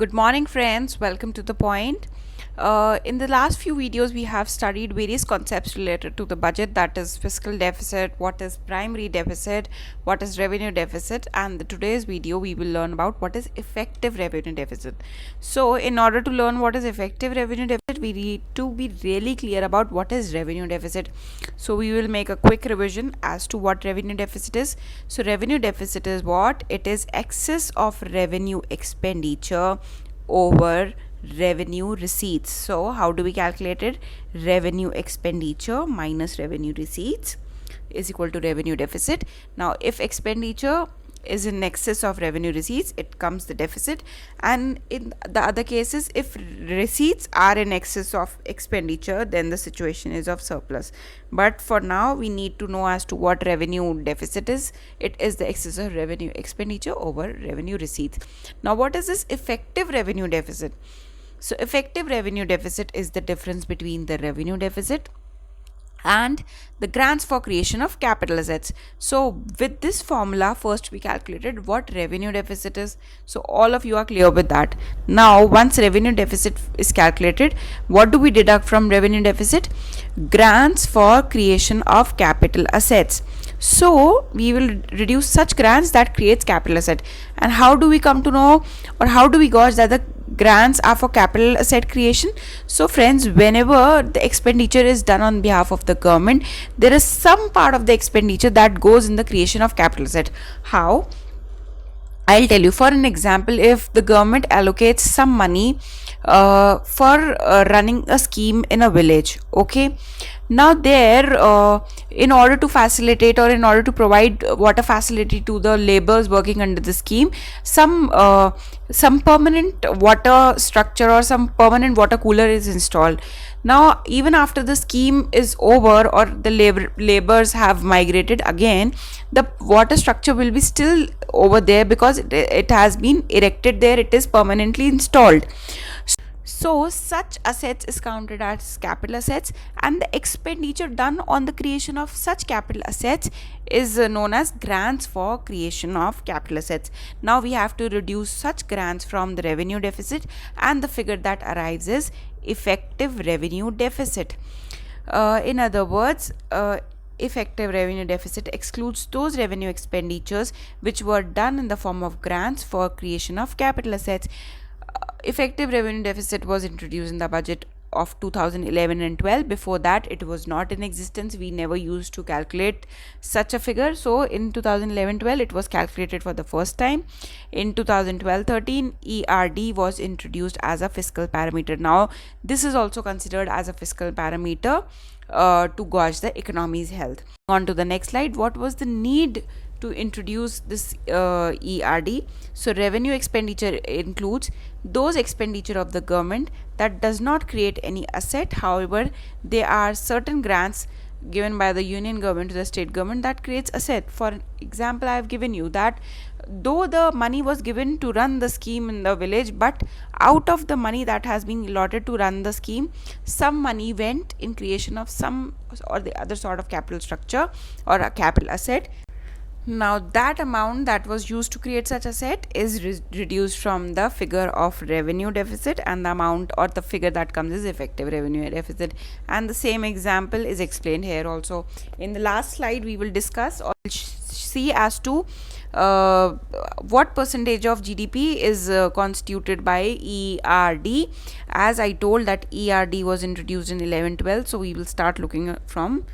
Good morning, friends. Welcome to the point. In the last few videos, we have studied various concepts related to the budget, that is fiscal deficit, what is primary deficit, what is revenue deficit, and in today's video we will learn about what is effective revenue deficit. So in order to learn what is effective revenue deficit, we need to be really clear about what is revenue deficit. So we will make a quick revision as to what revenue deficit is. So revenue deficit is what? It is excess of revenue expenditure over revenue receipts. So how do we calculate it? Revenue expenditure minus revenue receipts is equal to revenue deficit. Now if expenditure is in excess of revenue receipts, it comes the deficit, and in the other cases, if receipts are in excess of expenditure, then the situation is of surplus. But for now we need to know as to what revenue deficit is. It is the excess of revenue expenditure over revenue receipts. Now what is this effective revenue deficit? So effective revenue deficit is the difference between the revenue deficit and the grants for creation of capital assets. So with this formula, first we calculated what revenue deficit is. So all of you are clear with that. Now once revenue deficit is calculated, what do we deduct from revenue deficit? Grants for creation of capital assets. So we will reduce such grants that creates capital asset. And how do we come to know, or how do we gauge that the grants are for capital asset creation? So friends, whenever the expenditure is done on behalf of the government, there is some part of the expenditure that goes in the creation of capital asset. How? I'll tell you. For an example, if the government allocates some money for running a scheme in a village, okay, now there in order to facilitate, or in order to provide water facility to the laborers working under the scheme, some permanent water structure or some permanent water cooler is installed. Now even after the scheme is over, or the laborers have migrated again, the water structure will be still over there because it has been erected there, it is permanently installed. So such assets is counted as capital assets, and the expenditure done on the creation of such capital assets is known as grants for creation of capital assets. Now we have to reduce such grants from the revenue deficit, and the figure that arrives is effective revenue deficit. In other words, effective revenue deficit excludes those revenue expenditures which were done in the form of grants for creation of capital assets. Effective revenue deficit was introduced in the budget of 2011 and 12. Before that it was not in existence. We never used to calculate such a figure. So in 2011-12 it was calculated for the first time. In 2012-13 ERD was introduced as a fiscal parameter. Now this is also considered as a fiscal parameter to gauge the economy's health. On to the next slide. What was the need to introduce this ERD? So revenue expenditure includes those expenditure of the government that does not create any asset. However, there are certain grants given by the union government to the state government that creates asset. For example, I have given you that though the money was given to run the scheme in the village, but out of the money that has been allotted to run the scheme, some money went in creation of some or the other sort of capital structure or a capital asset. Now that amount that was used to create such asset is reduced from the figure of revenue deficit, and the amount or the figure that comes is effective revenue deficit. And the same example is explained here also. In the last slide we will discuss or see as to what percentage of GDP is constituted by ERD. As I told that ERD was introduced in 11-12, so we will start looking from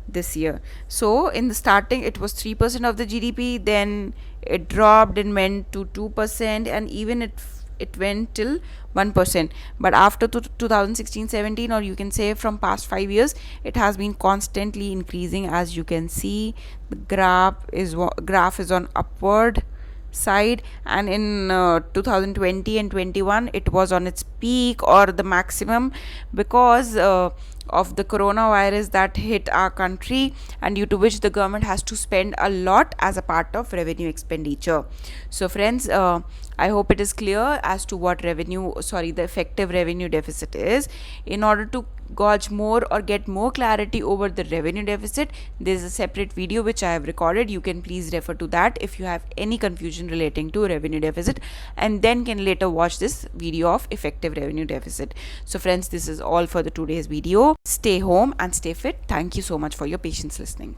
this year. So in the starting it was 3% of the GDP, then it dropped and went to 2%, and even it went till 1%. But after 2016-17, or you can say from past 5 years, it has been constantly increasing. As you can see, the graph is on upward side, and in 2020 and 21 it was on its peak or the maximum because of the coronavirus that hit our country, and due to which the government has to spend a lot as a part of revenue expenditure. So friends, I hope it is clear as to what the effective revenue deficit is. In order to gauge more or get more clarity over the revenue deficit, there is a separate video which I have recorded. You can please refer to that if you have any confusion relating to revenue deficit, and then can later watch this video of effective revenue deficit. So friends, this is all for the today's video. Stay home and stay fit. Thank you so much for your patience listening.